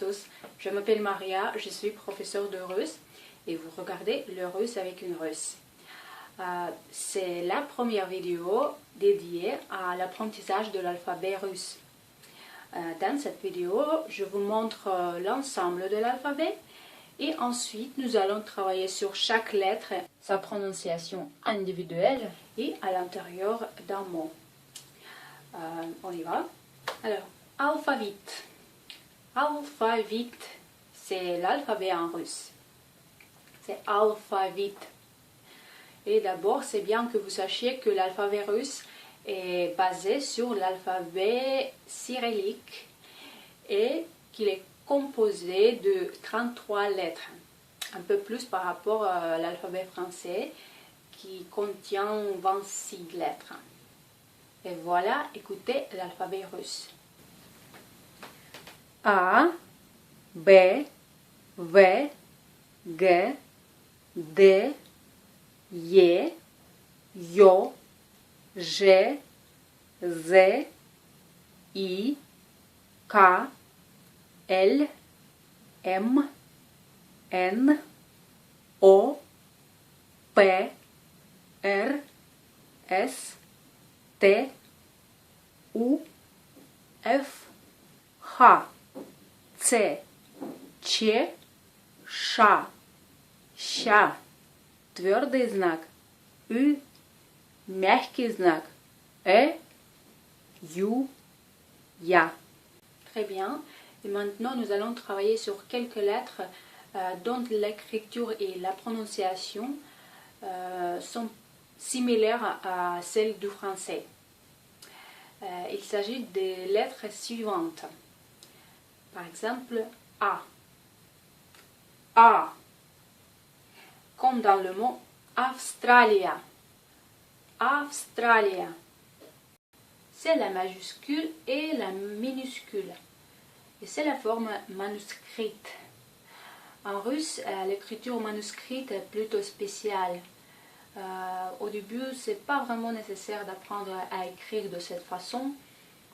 tous, je m'appelle Maria, je suis professeure de russe et vous regardez le russe avec une russe. C'est la première vidéo dédiée à l'apprentissage de l'alphabet russe. Dans cette vidéo, je vous montre l'ensemble de l'alphabet et ensuite nous allons travailler sur chaque lettre, sa prononciation individuelle et à l'intérieur d'un mot. On y va. Alors, alphabet. Alphabet, c'est l'alphabet en russe. C'est alphabet. Et d'abord, c'est bien que vous sachiez que l'alphabet russe est basé sur l'alphabet cyrillique et qu'il est composé de 33 lettres. Un peu plus par rapport à l'alphabet français qui contient 26 lettres. Et voilà, écoutez l'alphabet russe. A, B, V, G, D, Е, Ё, Ж, З, И, К, Л, М, Н, О, П, Р, С, Т, У, Ф, Х, Ц, Ч, Ш, Щ, твердый знак, Ü, мягкий знак, Ю, Я. Très bien. Et maintenant, nous allons travailler sur quelques lettres dont l'écriture et la prononciation sont similaires à celles du français. Il s'agit des lettres suivantes. Par exemple, A. A. Comme dans le mot Australia. Australia. C'est la majuscule et la minuscule. Et c'est la forme manuscrite. En russe, l'écriture manuscrite est plutôt spéciale. Au début, ce n'est pas vraiment nécessaire d'apprendre à écrire de cette façon,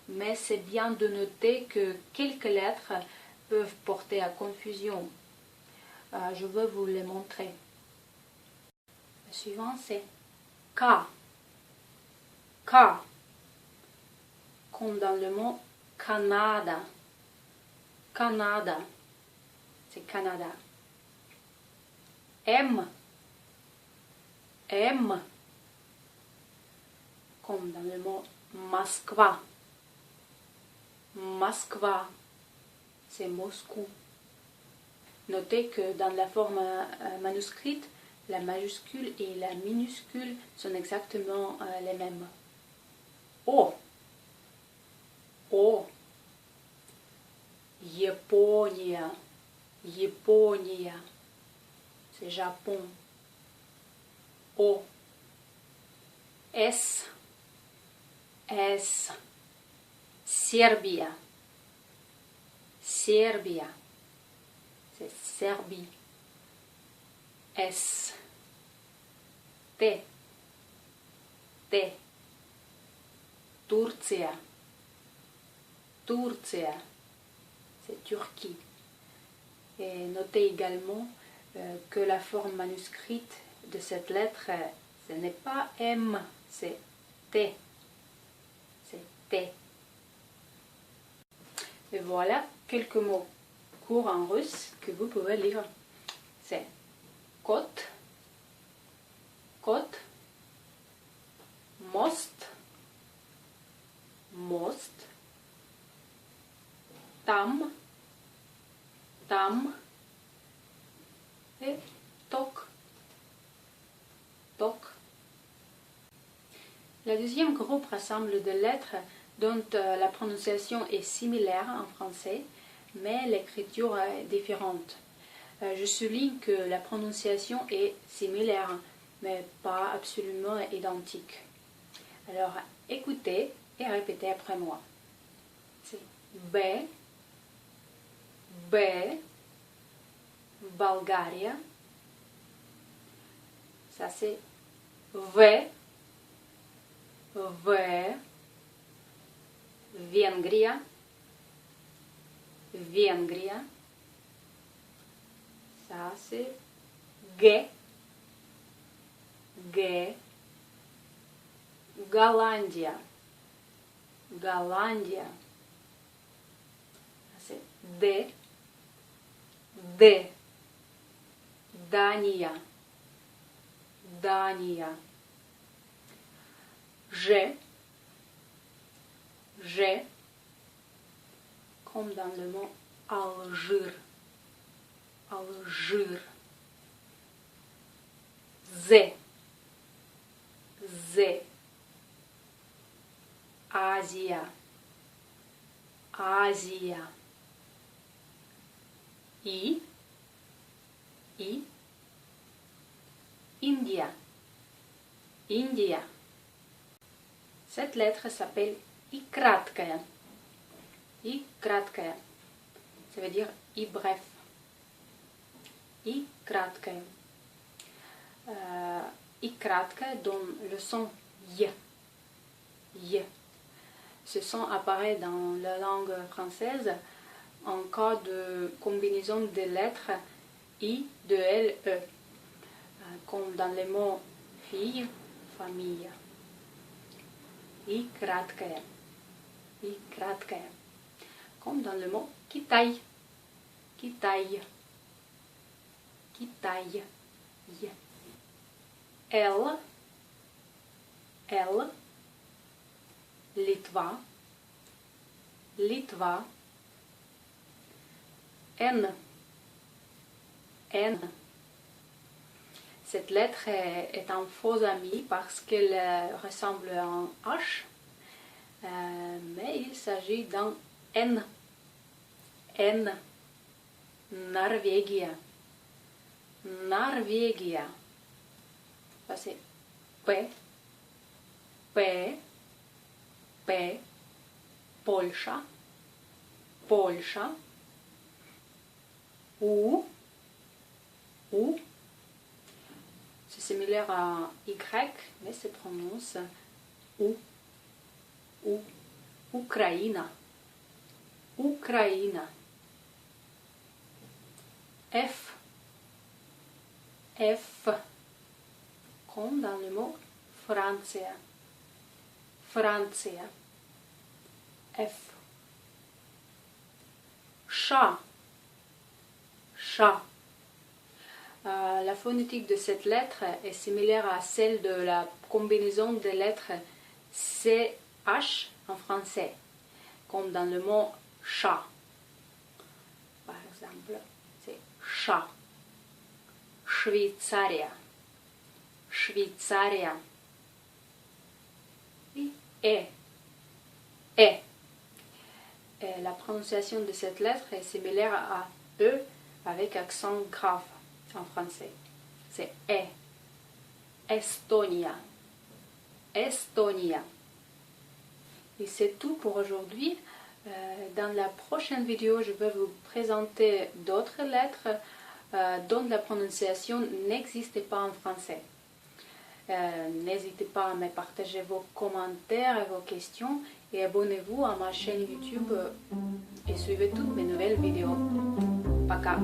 mais c'est bien de noter que quelques lettres peuvent porter à confusion. Je vais vous les montrer. Le suivant, c'est K. K. Comme dans le mot Canada. Canada. C'est Canada. M. M. Comme dans le mot Moskva. Moskva. C'est Moscou. Notez que dans la forme manuscrite, la majuscule et la minuscule sont exactement les mêmes. O. O. Япония. Япония. C'est Japon. O. S. S. Serbia. Serbia. C'est Serbie. S. T. T. Turcia. Turcia. C'est Turquie. Et notez également que la forme manuscrite de cette lettre, ce n'est pas M, c'est T. C'est T. Et voilà quelques mots courts en russe que vous pouvez lire. C'est Kot, Kot, Most, Most, Tam, Tam et Tok, Tok. Le deuxième groupe rassemble des lettres dont la prononciation est similaire en français, mais l'écriture est différente. Je souligne que la prononciation est similaire, mais pas absolument identique. Alors, écoutez et répétez après moi. C'est B, B, Bulgaria. Ça c'est V, V, Венгрия, Венгрия. Ça c'est G. G. Голландия. Голландия. Ça c'est D. D. Dania. Dania. G. G. Comme dans le mot Alger. Alger. Z. Z. Asia. Asia. I. I. India. India. Cette lettre s'appelle I краткая. I краткая. Ça veut dire I bref. I краткая. I краткая donne le son Y. Y. Ce son apparaît dans la langue française en cas de combinaison des lettres I, de L, E. Comme dans les mots fille, famille. I краткая. I краткая. Comme dans le mot Китай. Китай. Китай. L. L. Litva. Litva. N. N. Cette lettre est un faux ami parce qu'elle ressemble à un H, mais il s'agit d'un N. N. Norvégia. Norvégia. Ça c'est P. P. P. Polsza. Polsza. U. U. C'est similaire à Y, mais se prononce U. U. Ukraina. Ukraina. F. F. Comme dans le mot Francia. Francia. F. Chat. Chat. La phonétique de cette lettre est similaire à celle de la combinaison des lettres CH en français, comme dans le mot chat. Par exemple, c'est chat. Швейцария. Швейцария. Et E. Et la prononciation de cette lettre est similaire à E avec accent grave en français. C'est E. Estonia. Estonia. Et c'est tout pour aujourd'hui. Dans la prochaine vidéo, je vais vous présenter d'autres lettres dont la prononciation n'existe pas en français. N'hésitez pas à me partager vos commentaires et vos questions et abonnez-vous à ma chaîne YouTube et suivez toutes mes nouvelles vidéos. Пока!